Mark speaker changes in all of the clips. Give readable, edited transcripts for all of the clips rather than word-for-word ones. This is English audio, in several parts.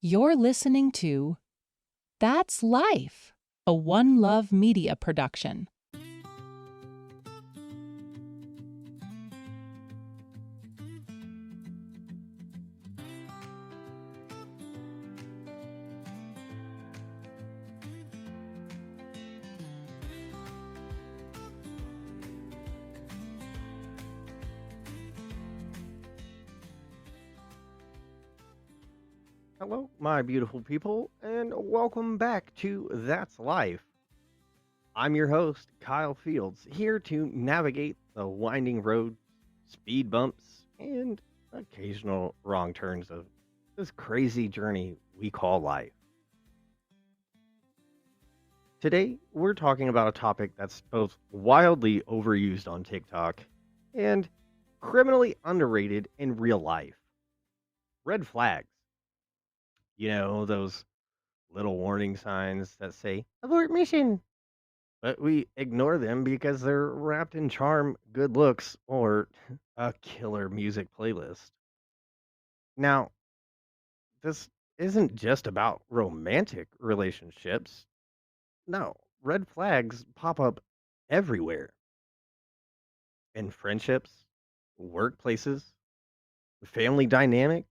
Speaker 1: You're listening to That's Life, a One Love Media production.
Speaker 2: Hello, my beautiful people, and welcome back to That's Life. I'm your host, Kyle Fields, here to navigate the winding road, speed bumps, and occasional wrong turns of this crazy journey we call life. Today, we're talking about a topic that's both wildly overused on TikTok and criminally underrated in real life: red flags. You know, those little warning signs that say, abort mission. But we ignore them because they're wrapped in charm, good looks, or a killer music playlist. Now, this isn't just about romantic relationships. No, red flags pop up everywhere in friendships, workplaces, family dynamics,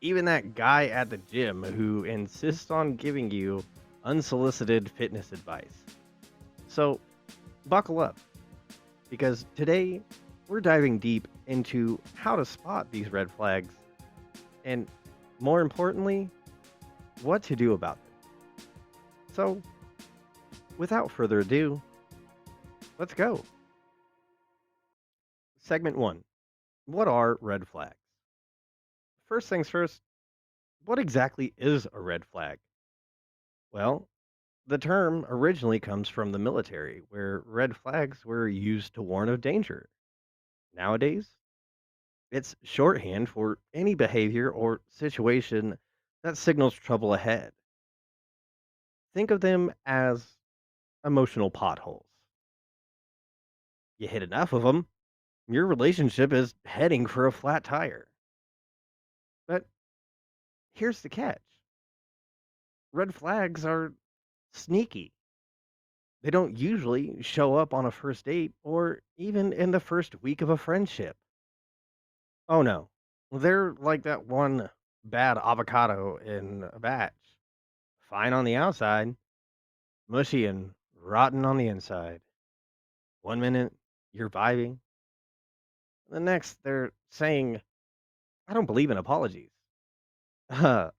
Speaker 2: even that guy at the gym who insists on giving you unsolicited fitness advice. So, buckle up, because today we're diving deep into how to spot these red flags and, more importantly, what to do about them. So, without further ado, let's go. Segment 1: What are red flags? First things first, what exactly is a red flag? Well, the term originally comes from the military, where red flags were used to warn of danger. Nowadays, it's shorthand for any behavior or situation that signals trouble ahead. Think of them as emotional potholes. You hit enough of them, your relationship is heading for a flat tire. But here's the catch: red flags are sneaky. They don't usually show up on a first date or even in the first week of a friendship. Oh no, they're like that one bad avocado in a batch. Fine on the outside, mushy and rotten on the inside. One minute, you're vibing. The next, they're saying, I don't believe in apologies. Uh,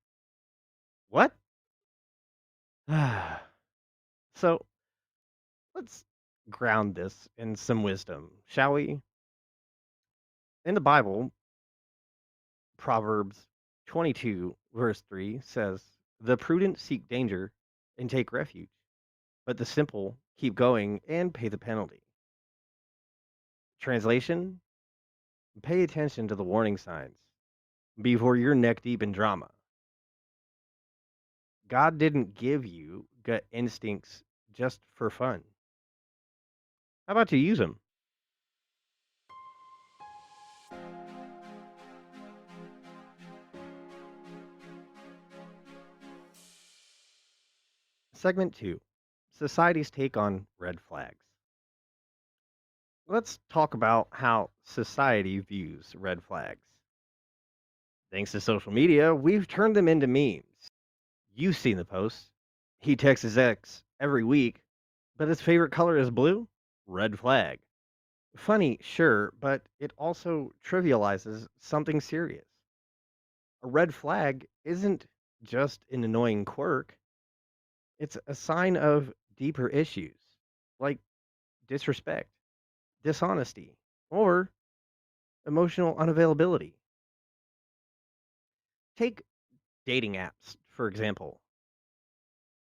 Speaker 2: what? So let's ground this in some wisdom, shall we? In the Bible, Proverbs 22, verse 3 says, the prudent seek danger and take refuge, but the simple keep going and pay the penalty. Translation: pay attention to the warning signs before you're neck deep in drama. God didn't give you gut instincts just for fun. How about you use them? Segment 2: Society's take on red flags. Let's talk about how society views red flags. Thanks to social media, we've turned them into memes. You've seen the posts. He texts his ex every week, but his favorite color is blue? Red flag. Funny, sure, but it also trivializes something serious. A red flag isn't just an annoying quirk, it's a sign of deeper issues like disrespect, dishonesty, or emotional unavailability. Take dating apps, for example.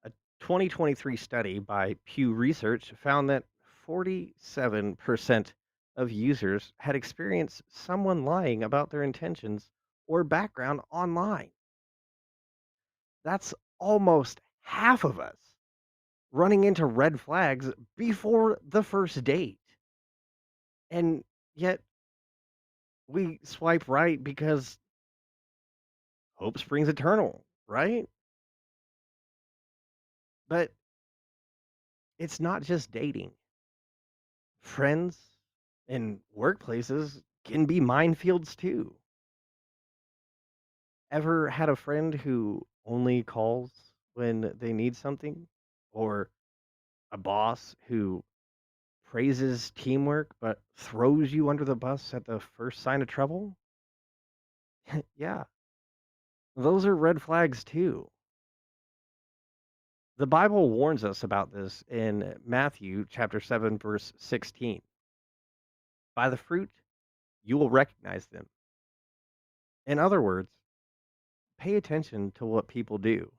Speaker 2: A 2023 study by Pew Research found that 47% of users had experienced someone lying about their intentions or background online. That's almost half of us running into red flags before the first date. And yet we swipe right because hope springs eternal, right? But it's not just dating. Friends and workplaces can be minefields too. Ever had a friend who only calls when they need something? Or a boss who praises teamwork but throws you under the bus at the first sign of trouble? Yeah, those are red flags too. The Bible warns us about this in Matthew chapter 7 verse 16. By the fruit you will recognize them. In other words, pay attention to what people do,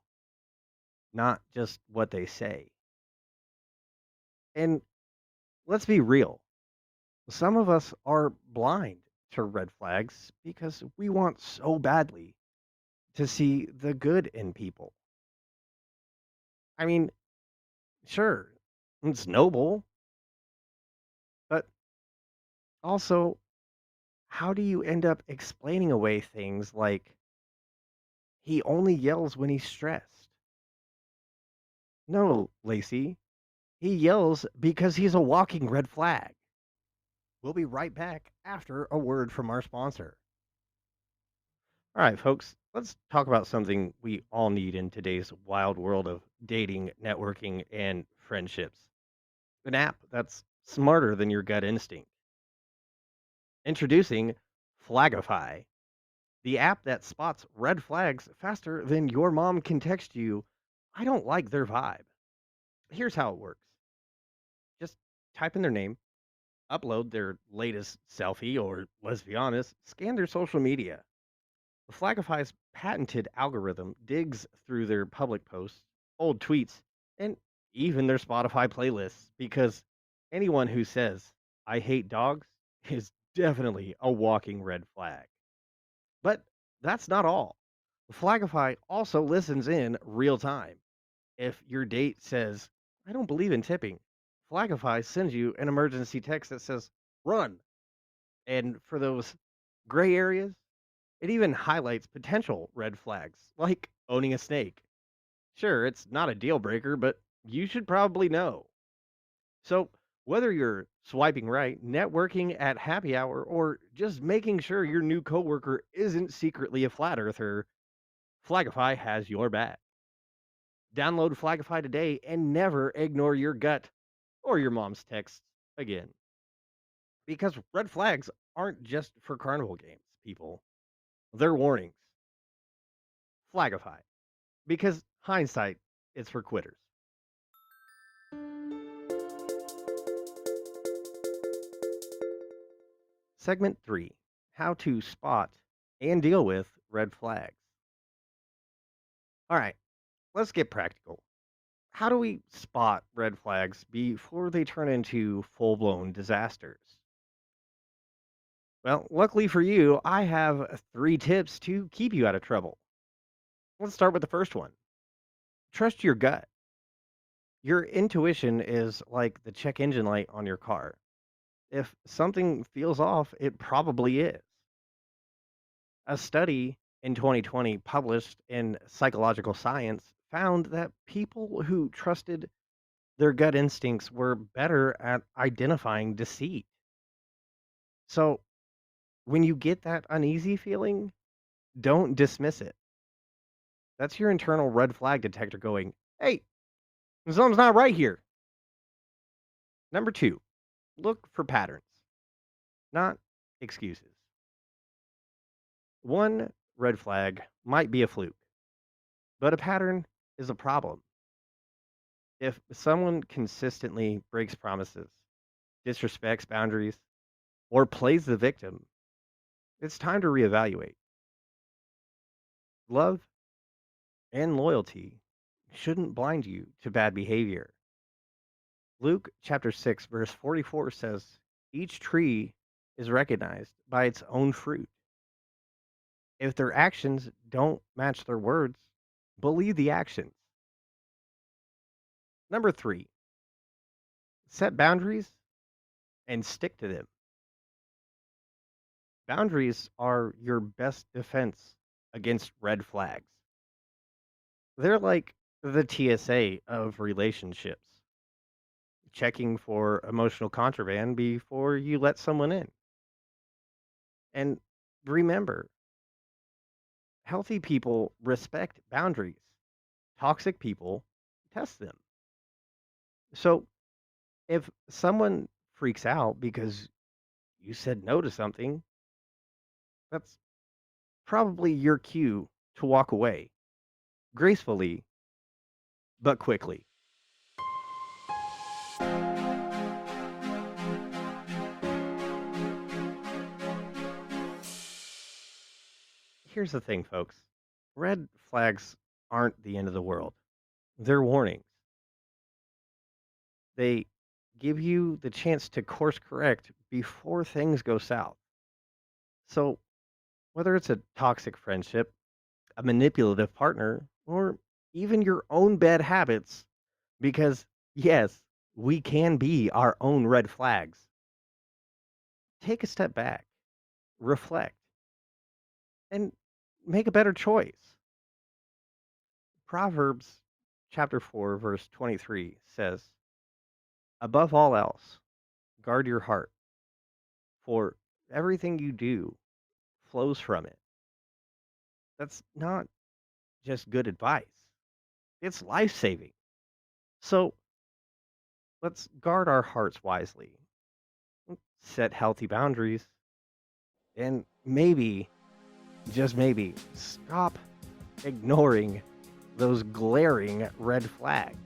Speaker 2: not just what they say. And let's be real. Some of us are blind to red flags because we want so badly to see the good in people. I mean, sure, it's noble, but also, how do you end up explaining away things like he only yells when he's stressed? No, Lacey, he yells because he's a walking red flag. We'll be right back after a word from our sponsor. All right, folks, let's talk about something we all need in today's wild world of dating, networking, and friendships. An app that's smarter than your gut instinct. Introducing Flagify, the app that spots red flags faster than your mom can text you, I don't like their vibe. Here's how it works: just type in their name, upload their latest selfie, or let's be honest, scan their social media. Flagify's patented algorithm digs through their public posts, old tweets, and even their Spotify playlists because anyone who says, I hate dogs, is definitely a walking red flag. But that's not all. Flagify also listens in real time. If your date says, I don't believe in tipping, Flagify sends you an emergency text that says, run. And for those gray areas, it even highlights potential red flags, like owning a snake. Sure, it's not a deal breaker, but you should probably know. So, whether you're swiping right, networking at happy hour, or just making sure your new coworker isn't secretly a flat earther, Flagify has your back. Download Flagify today and never ignore your gut or your mom's texts again. Because red flags aren't just for carnival games, people. They're warnings. Flagify. Because hindsight is for quitters. Segment 3: How to spot and deal with red flags. All right, let's get practical. How do we spot red flags before they turn into full blown disasters? Well, luckily for you, I have 3 tips to keep you out of trouble. Let's start with the first one: trust your gut. Your intuition is like the check engine light on your car. If something feels off, it probably is. A study in 2020 published in Psychological Science found that people who trusted their gut instincts were better at identifying deceit. So, when you get that uneasy feeling, don't dismiss it. That's your internal red flag detector going, hey, something's not right here. Number 2, look for patterns, not excuses. One red flag might be a fluke, but a pattern is a problem. If someone consistently breaks promises, disrespects boundaries, or plays the victim, it's time to reevaluate. Love and loyalty shouldn't blind you to bad behavior. Luke chapter 6, verse 44 says, each tree is recognized by its own fruit. If their actions don't match their words, believe the actions. Number 3, set boundaries and stick to them. Boundaries are your best defense against red flags. They're like the TSA of relationships, checking for emotional contraband before you let someone in. And remember, healthy people respect boundaries, toxic people test them. So if someone freaks out because you said no to something, that's probably your cue to walk away gracefully but quickly. Here's the thing, folks, red flags aren't the end of the world, they're warnings. They give you the chance to course correct before things go south. So, whether it's a toxic friendship, a manipulative partner, or even your own bad habits, because yes, we can be our own red flags. Take a step back, reflect, and make a better choice. Proverbs chapter 4, verse 23 says, above all else, guard your heart, for everything you do flows from it. That's not just good advice, it's life saving. So let's guard our hearts wisely, set healthy boundaries, and maybe, just maybe, stop ignoring those glaring red flags.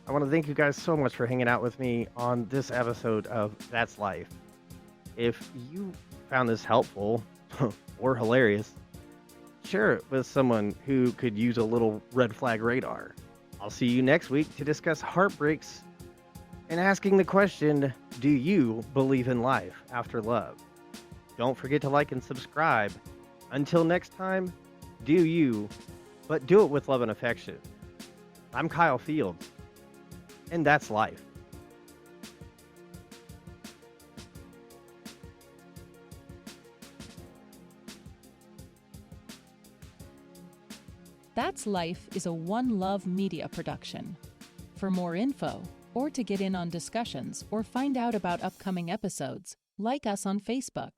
Speaker 2: I want to thank you guys so much for hanging out with me on this episode of That's Life. If you found this helpful or hilarious, share it with someone who could use a little red flag radar. I'll see you next week to discuss heartbreaks and asking the question, do you believe in life after love? Don't forget to like and subscribe. Until next time, do you, but do it with love and affection. I'm Kyle Fields, and that's life.
Speaker 1: That's Life is a One Love Media production. For more info, or to get in on discussions or find out about upcoming episodes, like us on Facebook.